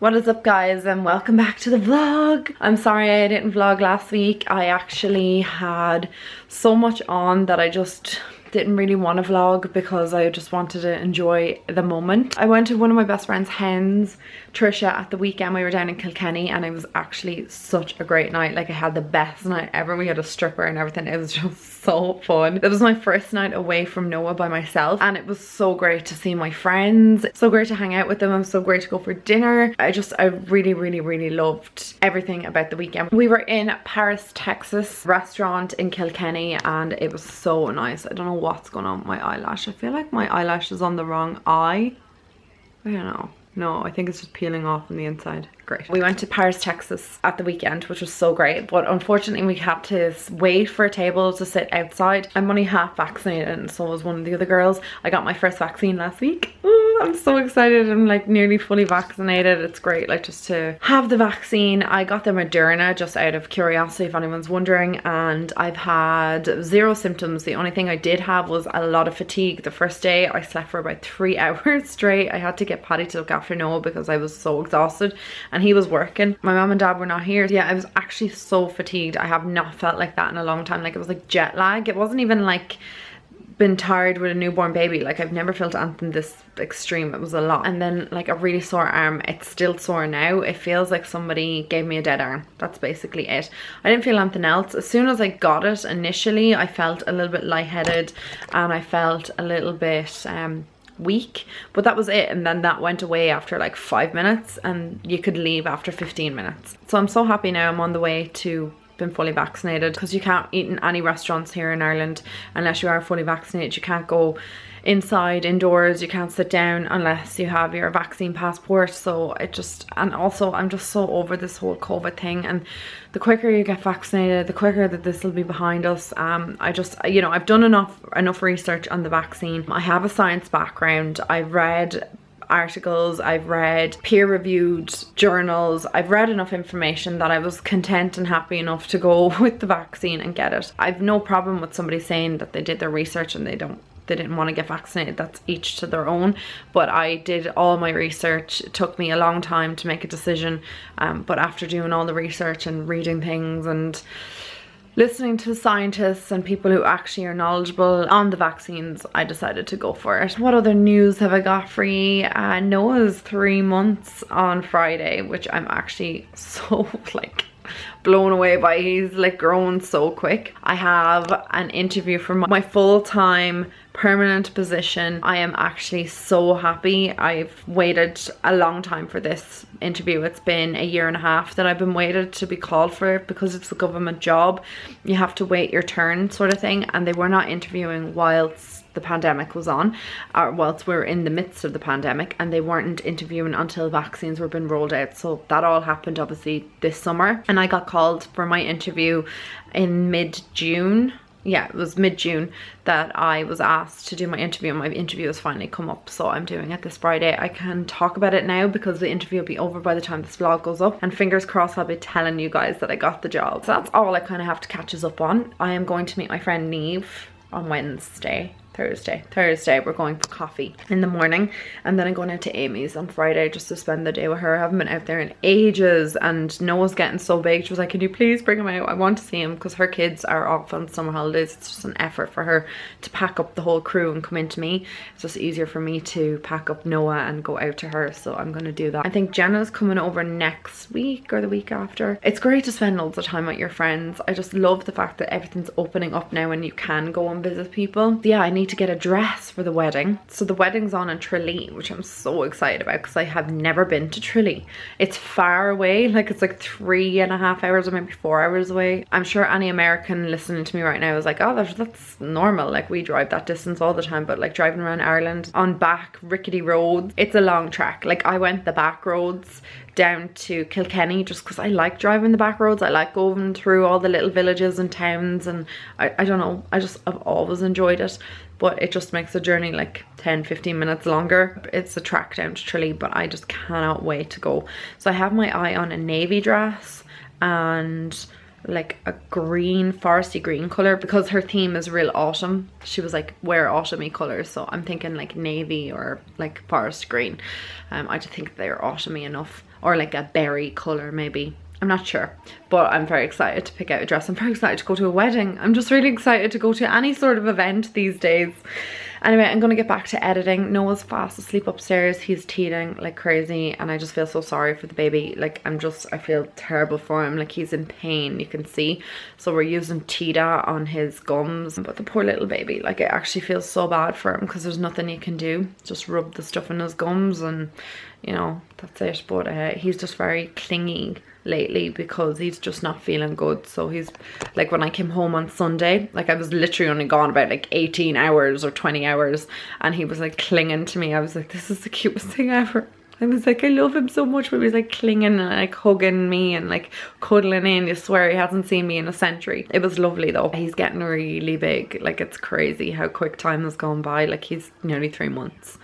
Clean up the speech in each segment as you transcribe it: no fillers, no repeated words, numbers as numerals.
What is up guys, and welcome back to the vlog. I'm sorry I didn't vlog last week. I actually had so much on that I just didn't really want to vlog because I just wanted to enjoy the moment. I went to one of my best friend's hens, Trisha, at the weekend. We were down in Kilkenny and it was actually such a great night. Like, I had the best night ever. We had a stripper and everything. It was just so fun. It was my first night away from Noah by myself and it was so great to see my friends, so great to hang out with them, and so great to go for dinner. I really loved everything about the weekend. We were in Paris, Texas restaurant in Kilkenny and it was so nice. I don't know what's going on with my eyelash. I feel like my eyelash is on the wrong eye. I don't know. No, I think it's just peeling off on the inside. Great. We went to Paris, Texas at the weekend, which was so great, but unfortunately we had to wait for a table to sit outside. I'm only half vaccinated and so was one of the other girls. I got my first vaccine last week. Ooh, I'm so excited. I'm like nearly fully vaccinated. It's great, like, just to have the vaccine. I got the Moderna just out of curiosity, if anyone's wondering, and I've had zero symptoms. The only thing I did have was a lot of fatigue. The first day I slept for about 3 hours straight. I had to get Paddy to look after Noah because I was so exhausted and he was working. My mom and dad were not here. Yeah, I was actually so fatigued. I have not felt like that in a long time. Like, it was like jet lag. It wasn't even like been tired with a newborn baby. Like, I've never felt anything this extreme. It was a lot. And then like a really sore arm. It's still sore now. It feels like somebody gave me a dead arm. That's basically it. I didn't feel anything else. As soon as I got it initially, I felt a little bit lightheaded and I felt a little bit weak, but that was it. And then that went away after like 5 minutes and you could leave after 15 minutes. So I'm so happy now I'm on the way to been fully vaccinated, because you can't eat in any restaurants here in Ireland unless you are fully vaccinated. You can't go inside, indoors, you can't sit down unless you have your vaccine passport. So it just, and also I'm just so over this whole COVID thing, and the quicker you get vaccinated, the quicker that this will be behind us. I just, you know, I've done enough research on the vaccine. I have a science background. I've read articles, I've read peer-reviewed journals, I've read enough information that I was content and happy enough to go with the vaccine and get it. I've no problem with somebody saying that they did their research and they didn't want to get vaccinated. That's each to their own, but I did all my research. It took me a long time to make a decision, but after doing all the research and reading things and listening to scientists and people who actually are knowledgeable on the vaccines, I decided to go for it. What other news have I got for you? Noah's 3 months on Friday, which I'm actually so like blown away by. He's like grown so quick. I have an interview for my full-time permanent position. I am actually so happy. I've waited a long time for this interview. It's been 1.5 years that I've been waited to be called for it, because it's a government job. You have to wait your turn sort of thing, and they were not interviewing whilst the pandemic was on, or whilst we were in the midst of the pandemic, and they weren't interviewing until vaccines were being rolled out. So that all happened obviously this summer, and I got called for my interview in mid-June. Yeah, it was mid-June that I was asked to do my interview, and my interview has finally come up, so I'm doing it this Friday. I can talk about it now because the interview will be over by the time this vlog goes up, and fingers crossed I'll be telling you guys that I got the job. So that's all I kind of have to catch us up on. I am going to meet my friend Neve on Thursday we're going for coffee in the morning, and then I'm going out to Amy's on Friday just to spend the day with her. I haven't been out there in ages, and Noah's getting so big. She was like, can you please bring him out? I want to see him, because her kids are off on summer holidays. It's just an effort for her to pack up the whole crew and come into me. It's just easier for me to pack up Noah and go out to her, so I'm going to do that. I think Jenna's coming over next week or the week after. It's great to spend loads of time with your friends. I just love the fact that everything's opening up now and you can go and visit people. Yeah, I need to get a dress for the wedding. So the wedding's on in Tralee, which I'm so excited about because I have never been to Tralee. It's far away, like it's like 3.5 hours or maybe 4 hours away. I'm sure any American listening to me right now is like, oh, that's normal. Like, we drive that distance all the time, but like driving around Ireland on back rickety roads, it's a long trek. Like, I went the back roads down to Kilkenny just because I like driving the back roads. I like going through all the little villages and towns, and I don't know, I've always enjoyed it, but it just makes the journey like 10-15 minutes longer. It's a trek down to Tralee, but I just cannot wait to go. So I have my eye on a navy dress and like a green, foresty green colour, because her theme is real autumn. She was like, wear autumny colours, so I'm thinking like navy or like forest green. I just think they're autumny enough, or like a berry colour maybe. I'm not sure, but I'm very excited to pick out a dress. I'm very excited to go to a wedding. I'm just really excited to go to any sort of event these days. Anyway, I'm gonna get back to editing. Noah's fast asleep upstairs. He's teething like crazy, and I just feel so sorry for the baby. Like, I feel terrible for him. Like, he's in pain, you can see. So we're using Tita on his gums. But the poor little baby, like, it actually feels so bad for him, because there's nothing you can do. Just rub the stuff in his gums and, you know, that's it. But he's just very clingy lately, because he's just not feeling good. So he's like, when I came home on Sunday, like, I was literally only gone about like 18 hours or 20 hours, and he was like clinging to me. I was like, this is the cutest thing ever. I was like, I love him so much, but he was like clinging and like hugging me and like cuddling in. You swear he hasn't seen me in a century. It was lovely though. He's getting really big. Like, it's crazy how quick time has gone by. Like, he's nearly 3 months.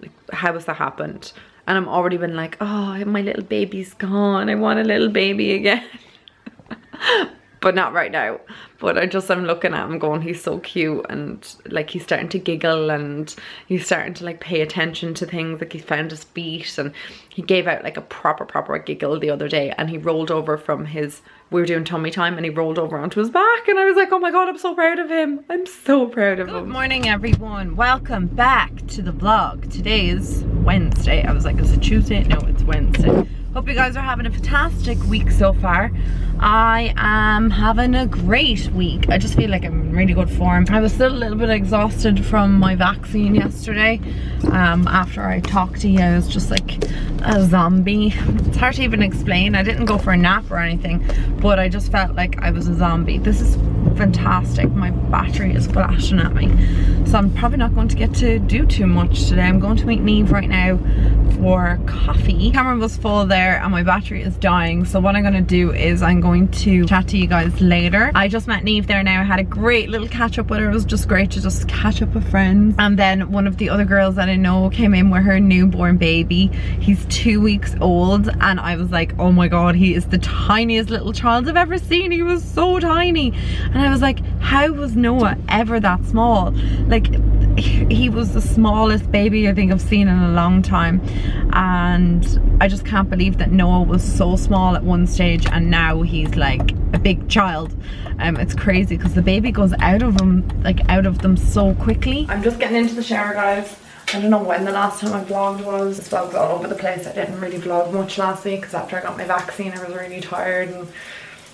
Like, how has that happened? And I'm already been like, oh, my little baby's gone. I want a little baby again. But not right now. But I'm looking at him going, he's so cute, and like, he's starting to giggle, and he's starting to like pay attention to things. Like, he's found his feet, and he gave out like a proper giggle the other day, and he rolled over from we were doing tummy time, and he rolled over onto his back, and I was like, oh my god, I'm so proud of him. I'm so proud of him. Good morning, everyone. Welcome back to the vlog. Today is Wednesday. I was like, is it Tuesday? No, it's Wednesday. Hope you guys are having a fantastic week so far. I am having a great week. I just feel like I'm in really good form. I was still a little bit exhausted from my vaccine yesterday. After I talked to you, I was just like a zombie. It's hard to even explain. I didn't go for a nap or anything, but I just felt like I was a zombie. This is fantastic. My battery is flashing at me, so I'm probably not going to get to do too much today. I'm going to meet Neve right now for coffee. The camera was full there and my battery is dying, so what I'm going to do is I'm going to chat to you guys later. I just met Neve there now. I had a great little catch up with her. It was just great to just catch up with friends. And then one of the other girls that I know came in with her newborn baby. He's 2 weeks old, and I was like, oh my god, he is the tiniest little child I've ever seen. He was so tiny, and I was like, how was Noah ever that small? Like, he was the smallest baby I think I've seen in a long time, and I just can't believe that Noah was so small at one stage and now he's like a big child. It's crazy because the baby goes out of them so quickly. I'm just getting into the shower, guys. I don't know when the last time I vlogged was. This vlog's all over the place. I didn't really vlog much last week because after I got my vaccine I was really tired and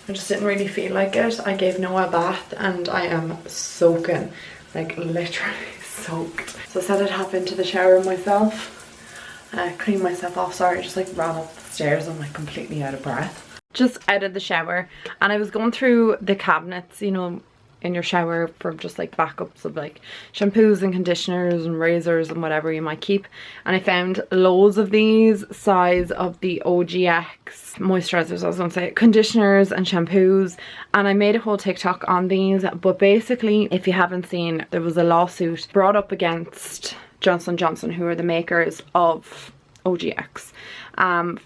I just didn't really feel like it. I gave Noah a bath and I am soaking, like literally soaked. So I said I'd hop into the shower myself, clean myself off. Sorry, I just like ran up the stairs. I'm like completely out of breath. Just out of the shower, and I was going through the cabinets, you know, in your shower for just like backups of like shampoos and conditioners and razors and whatever you might keep, and I found loads of these size of the OGX moisturizers, I was gonna say conditioners and shampoos, and I made a whole TikTok on these. But basically, if you haven't seen, there was a lawsuit brought up against Johnson & Johnson, who are the makers of OGX,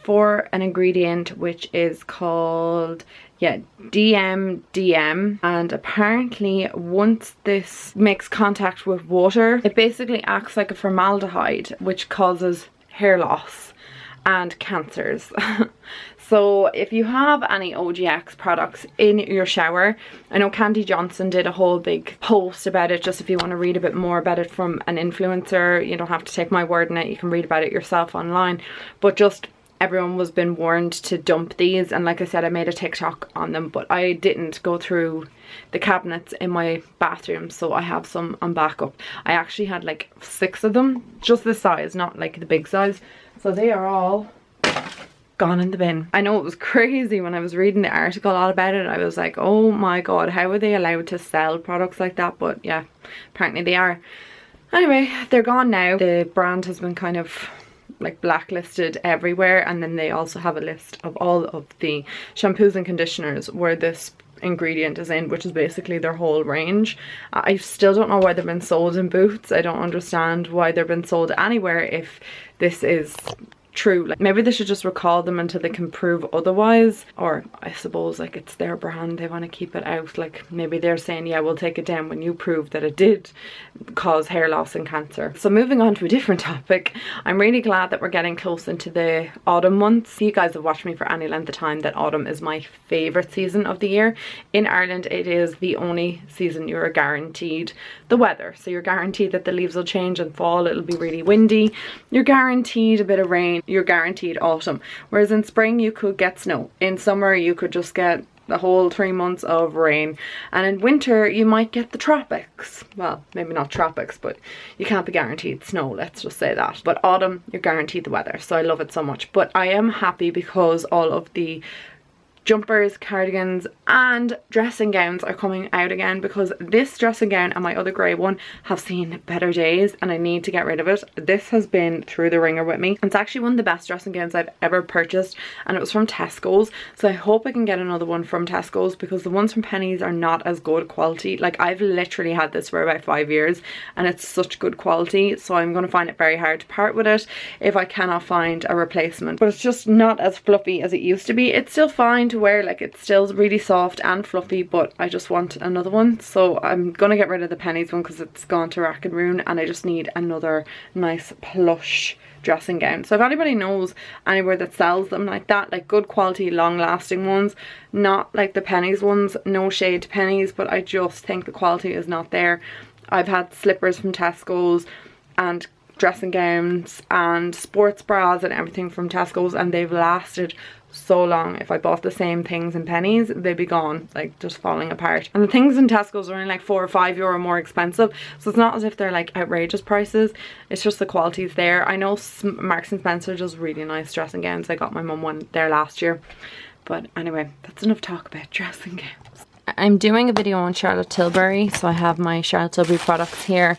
for an ingredient which is called DMDM, and apparently once this makes contact with water, it basically acts like a formaldehyde which causes hair loss and cancers. So if you have any OGX products in your shower, I know Candy Johnson did a whole big post about it, just if you want to read a bit more about it from an influencer. You don't have to take my word on it, you can read about it yourself online. But just everyone was been warned to dump these, and like I said, I made a TikTok on them, but I didn't go through the cabinets in my bathroom, so I have some on backup. I actually had like 6 of them, just this size, not like the big size, so they are all gone in the bin. I know it was crazy when I was reading the article all about it. I was like, oh my god, how are they allowed to sell products like that? But yeah, apparently they are. Anyway, they're gone now. The brand has been kind of like blacklisted everywhere, and then they also have a list of all of the shampoos and conditioners where this ingredient is in, which is basically their whole range. I still don't know why they've been sold in Boots. I don't understand why they've been sold anywhere if this is true. Like maybe they should just recall them until they can prove otherwise, or I suppose like it's their brand, they want to keep it out. Like maybe they're saying, yeah, we'll take it down when you prove that it did cause hair loss and cancer. So moving on to a different topic, I'm really glad that we're getting close into the autumn months. You guys have watched me for any length of time that autumn is my favorite season of the year. In Ireland it is the only season you're guaranteed the weather, so you're guaranteed that the leaves will change and fall, it'll be really windy, you're guaranteed a bit of rain, you're guaranteed autumn. Whereas in spring you could get snow, in summer you could just get the whole 3 months of rain, and in winter you might get the tropics. Well, maybe not tropics, but you can't be guaranteed snow, let's just say that. But autumn, you're guaranteed the weather, so I love it so much. But I am happy because all of the jumpers, cardigans and dressing gowns are coming out again, because this dressing gown and my other grey one have seen better days and I need to get rid of it. This has been through the ringer with me. It's actually one of the best dressing gowns I've ever purchased, and it was from Tesco's, so I hope I can get another one from Tesco's, because the ones from Penneys are not as good quality. Like I've literally had this for about 5 years and it's such good quality, so I'm going to find it very hard to part with it if I cannot find a replacement. But it's just not as fluffy as it used to be. It's still fine to wear, like it's still really soft and fluffy, but I just want another one. So I'm gonna get rid of the Penneys one because it's gone to rack and ruin, and I just need another nice plush dressing gown. So if anybody knows anywhere that sells them like that, like good quality long lasting ones, not like the Penneys ones, no shade to Penneys, but I just think the quality is not there. I've had slippers from Tesco's and dressing gowns and sports bras and everything from Tesco's, and they've lasted so long. If I bought the same things in Penneys, they'd be gone, like just falling apart. And the things in Tesco's are only like €4 or €5 more expensive, so it's not as if they're like outrageous prices, it's just the quality's there. I know Marks and Spencer does really nice dressing gowns. I got my mum one there last year. But anyway, that's enough talk about dressing gowns. I'm doing a video on Charlotte Tilbury, so I have my Charlotte Tilbury products here,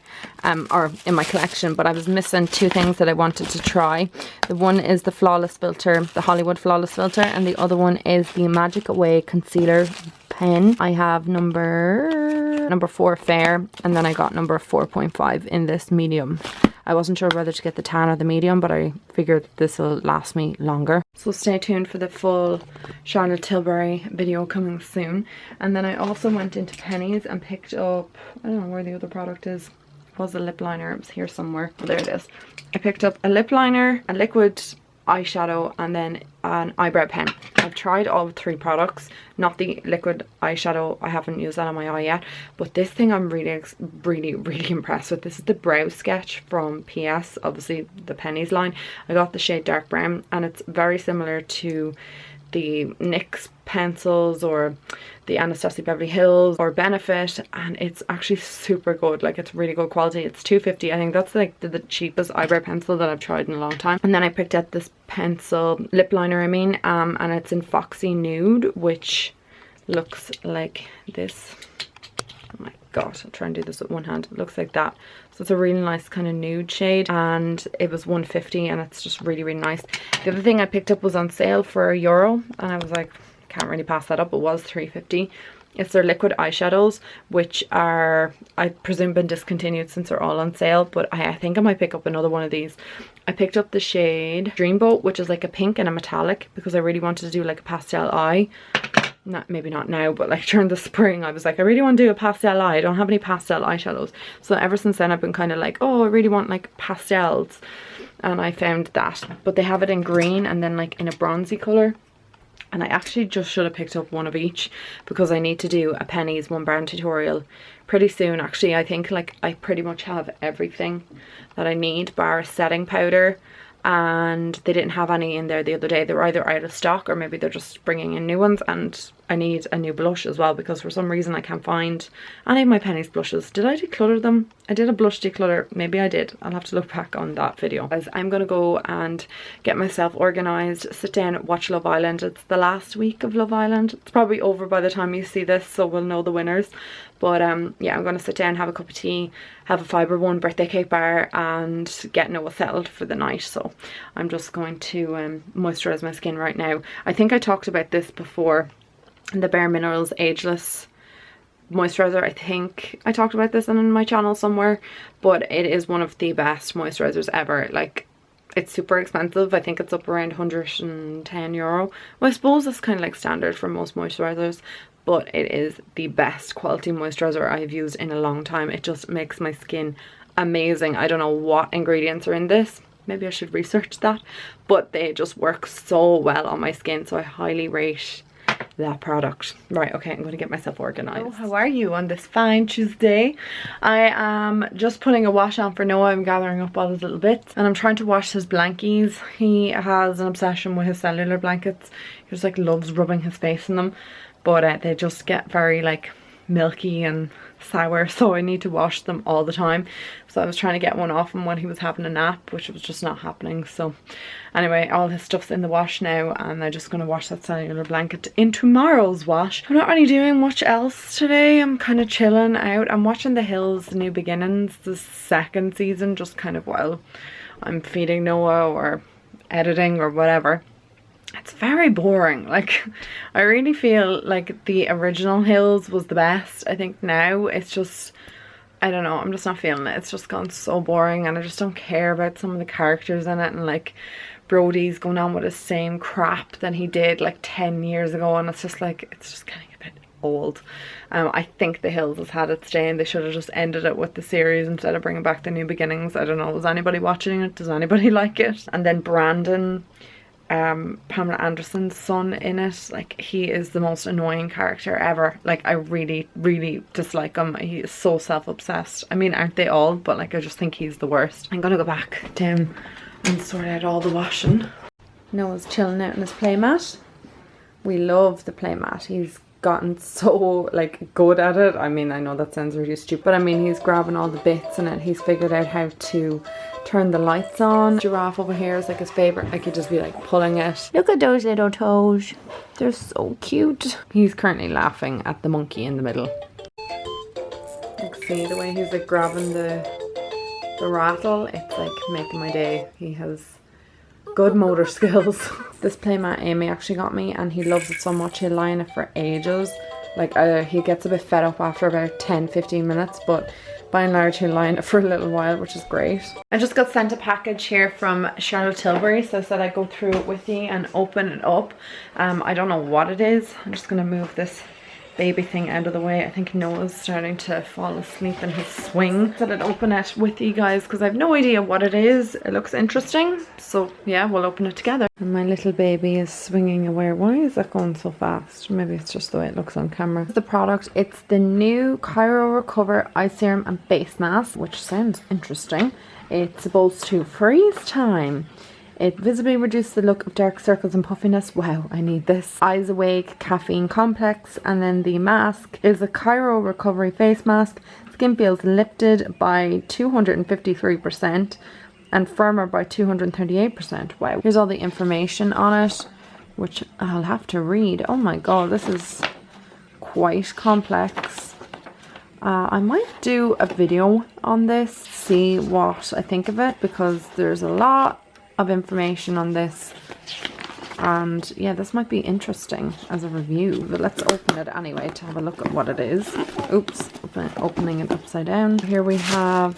or in my collection, but I was missing two things that I wanted to try. The one is the Flawless filter, the Hollywood Flawless filter, and the other one is the Magic Away concealer pen. I have number 4 fair, and then I got number 4.5 in this medium. I wasn't sure whether to get the tan or the medium, but I figured this will last me longer. So stay tuned for the full Charlotte Tilbury video coming soon. And then I also went into Penneys and picked up, I don't know where the other product is. It was a lip liner, it was here somewhere. Oh, there it is. I picked up a lip liner, a liquid eyeshadow, and then an eyebrow pen. I've tried all 3 products, not the liquid eyeshadow, I haven't used that on my eye yet, but this thing I'm really impressed with. This is the Brow Sketch from PS, obviously the Penneys line. I got the shade dark brown, and it's very similar to the NYX pencils or the Anastasia Beverly Hills or Benefit, and it's actually super good. Like it's really good quality. It's $2.50. I think that's like the cheapest eyebrow pencil that I've tried in a long time. And then I picked up this pencil lip liner, and it's in Foxy Nude, which looks like this. Oh my god, I'll try and do this with one hand. It looks like that. So it's a really nice kind of nude shade, and it was $1.50, and it's just really nice. The other thing I picked up was on sale for €1, and I was like, can't really pass that up. It was $3.50. It's their liquid eyeshadows, which are, I presume, been discontinued since they're all on sale, but I think I might pick up another one of these. I picked up the shade Dreamboat, which is like a pink and a metallic, because I really wanted to do like a pastel eye. Maybe not now, but like during the spring I was like, I really want to do a pastel eye. I don't have any pastel eyeshadows, so ever since then I've been kind of like, oh, I really want like pastels, and I found that. But they have it in green and then like in a bronzy colour, and I actually just should have picked up one of each, because I need to do a Penneys one brand tutorial pretty soon. Actually, I think like I pretty much have everything that I need bar a setting powder, and they didn't have any in there the other day. They were either out of stock or maybe they're just bringing in new ones, and I need a new blush as well, because for some reason I can't find any of my Penneys blushes. Did I declutter them? I did a blush declutter. Maybe I did. I'll have to look back on that video. As I'm gonna go and get myself organized, sit down, watch Love Island. It's the last week of Love Island. It's probably over by the time you see this, so we'll know the winners. But yeah, I'm gonna sit down, have a cup of tea, have a Fibre One birthday cake bar, and get Noah settled for the night. So I'm just going to moisturize my skin right now. I think I talked about this before, the Bare Minerals Ageless moisturizer. I think I talked about this on my channel somewhere, but it is one of the best moisturizers ever. Like, it's super expensive. I think it's up around €110. Well, I suppose that's kind of like standard for most moisturizers, but it is the best quality moisturizer I've used in a long time. It just makes my skin amazing. I don't know what ingredients are in this. Maybe I should research that, but they just work so well on my skin, so I highly rate that product. Right, okay, I'm going to get myself organized. Oh, how are you on this fine Tuesday? I am just putting a wash on for Noah. I'm gathering up all his little bits and I'm trying to wash his blankies. He has an obsession with his cellular blankets. He just like loves rubbing his face in them, but they just get very like milky and sour, so I need to wash them all the time. So I was trying to get one off him when he was having a nap, which was just not happening. So anyway, all his stuff's in the wash now and I'm just going to wash that cellular blanket in tomorrow's wash. I'm not really doing much else today. I'm kind of chilling out. I'm watching The Hills New Beginnings, the second season, just kind of while I'm feeding Noah or editing or whatever. It's very boring. Like, I really feel like the original Hills was the best. I think now it's just, I don't know, I'm just not feeling it. It's just gone so boring and I just don't care about some of the characters in it, and like Brody's going on with the same crap than he did like 10 years ago, and it's just like, it's just getting a bit old. I think The Hills has had its day and they should have just ended it with the series instead of bringing back The New Beginnings. I don't know, was anybody watching it? Does anybody like it? And then Brandon, Pamela Anderson's son in it, like he is the most annoying character ever. Like I really dislike him. He is so self-obsessed. I mean, aren't they all? But like I just think he's the worst. I'm gonna go back down and sort out all the washing. Noah's chilling out in his playmat. We love the playmat. He's gotten so like good at it. I mean, I know that sounds really stupid, but I mean, he's grabbing all the bits in it. He's figured out how to turn the lights on. Giraffe over here is like his favorite. Like he'd just be like pulling it. Look at those little toes. They're so cute. He's currently laughing at the monkey in the middle. Like, see the way he's like grabbing the rattle? It's like making my day. He has good motor skills. This playmat Amy actually got me and he loves it so much he'll lie in it for ages. Like he gets a bit fed up after about 10-15 minutes, but by and large he'll lie in it for a little while, which is great. I just got sent a package here from Charlotte Tilbury, so I said I'd go through it with you and open it up. I don't know what it is. I'm just gonna move this baby thing out of the way. I think Noah's starting to fall asleep in his swing. I said I'd open it with you guys because I have no idea what it is. It looks interesting, so yeah, we'll open it together. And my little baby is swinging away. Why is that going so fast? Maybe it's just the way it looks on camera. The product, it's the new Cryo Recover Eye Serum and Face Mask, which sounds interesting. It's supposed to freeze time. It visibly reduces the look of dark circles and puffiness. Wow, I need this. Eyes Awake Caffeine Complex. And then the mask is a Cryo Recovery Face Mask. Skin feels lifted by 253% and firmer by 238%. Wow. Here's all the information on it, which I'll have to read. Oh my god, this is quite complex. I might do a video on this, see what I think of it, because there's a lot of information on this, and yeah, this might be interesting as a review, but let's open it anyway to have a look at what it is. Oops, opening it upside down. Here we have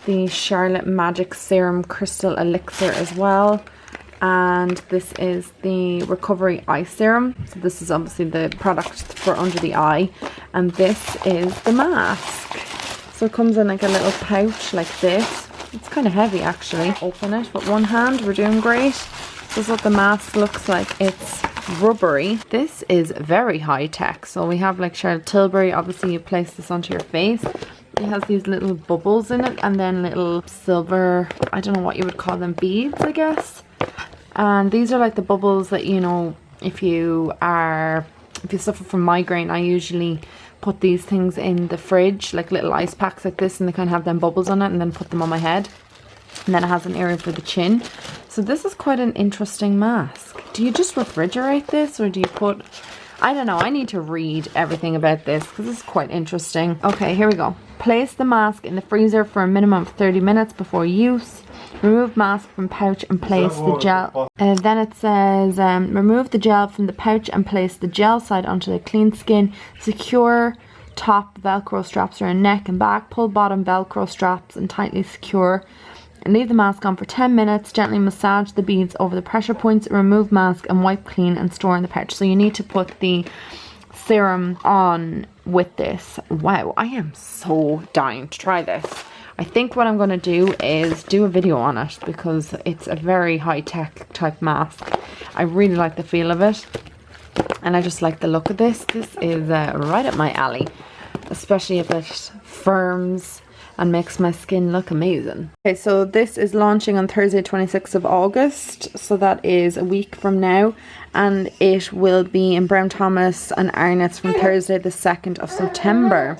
the Charlotte Magic Serum Crystal Elixir as well, and this is the Recovery Eye Serum. So this is obviously the product for under the eye, and this is the mask. So it comes in like a little pouch like this. It's kind of heavy actually. Open it with one hand, we're doing great. This is what the mask looks like. It's rubbery. This is very high tech. So we have like Charlotte Tilbury, obviously you place this onto your face. It has these little bubbles in it and then little silver, I don't know what you would call them, beads I guess. And these are like the bubbles that, you know, if you suffer from migraine, I usually put these things in the fridge, like little ice packs like this, and they kind of have them bubbles on it, and then put them on my head. And then it has an area for the chin. So this is quite an interesting mask. Do you just refrigerate this, or do you put, I don't know, I need to read everything about this because this is quite interesting. Okay, here we go. Place the mask in the freezer for a minimum of 30 minutes before use. Remove mask from pouch and place the gel. Then it says, remove the gel from the pouch and place the gel side onto the clean skin. Secure top Velcro straps around neck and back. Pull bottom Velcro straps and tightly secure And leave the mask on for 10 minutes. Gently massage the beads over the pressure points. Remove mask and wipe clean and store in the pouch. So you need to put the serum on with this. Wow, I am so dying to try this. I think what I'm going to do is do a video on it because it's a very high-tech type mask. I really like the feel of it and I just like the look of this. This is right up my alley, especially if it firms and makes my skin look amazing. Okay, so this is launching on Thursday 26th of August, so that is a week from now, and it will be in Brown Thomas and Arnott's from Thursday the 2nd of September.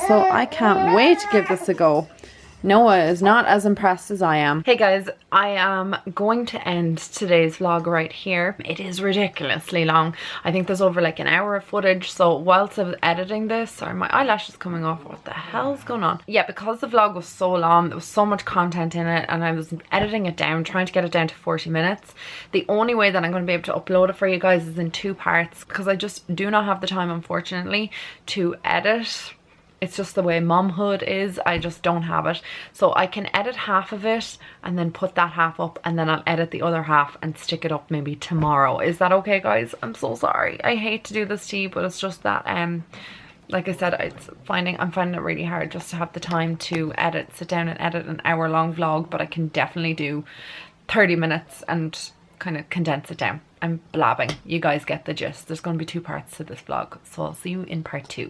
So I can't wait to give this a go. Noah is not as impressed as I am. Hey guys, I am going to end today's vlog right here. It is ridiculously long. I think there's over like an hour of footage. So whilst I was editing this, sorry, my eyelash is coming off. What the hell's going on? Yeah, because the vlog was so long, there was so much content in it and I was editing it down, trying to get it down to 40 minutes. The only way that I'm going to be able to upload it for you guys is in 2 parts because I just do not have the time, unfortunately, to edit. It's just the way momhood is. I just don't have it. So I can edit half of it and then put that half up and then I'll edit the other half and stick it up maybe tomorrow. Is that okay, guys? I'm so sorry. I hate to do this to you, but it's just that like I said, I'm finding it really hard just to have the time to sit down and edit an hour-long vlog, but I can definitely do 30 minutes and kind of condense it down. I'm blabbing. You guys get the gist. There's going to be 2 parts to this vlog, so I'll see you in part 2.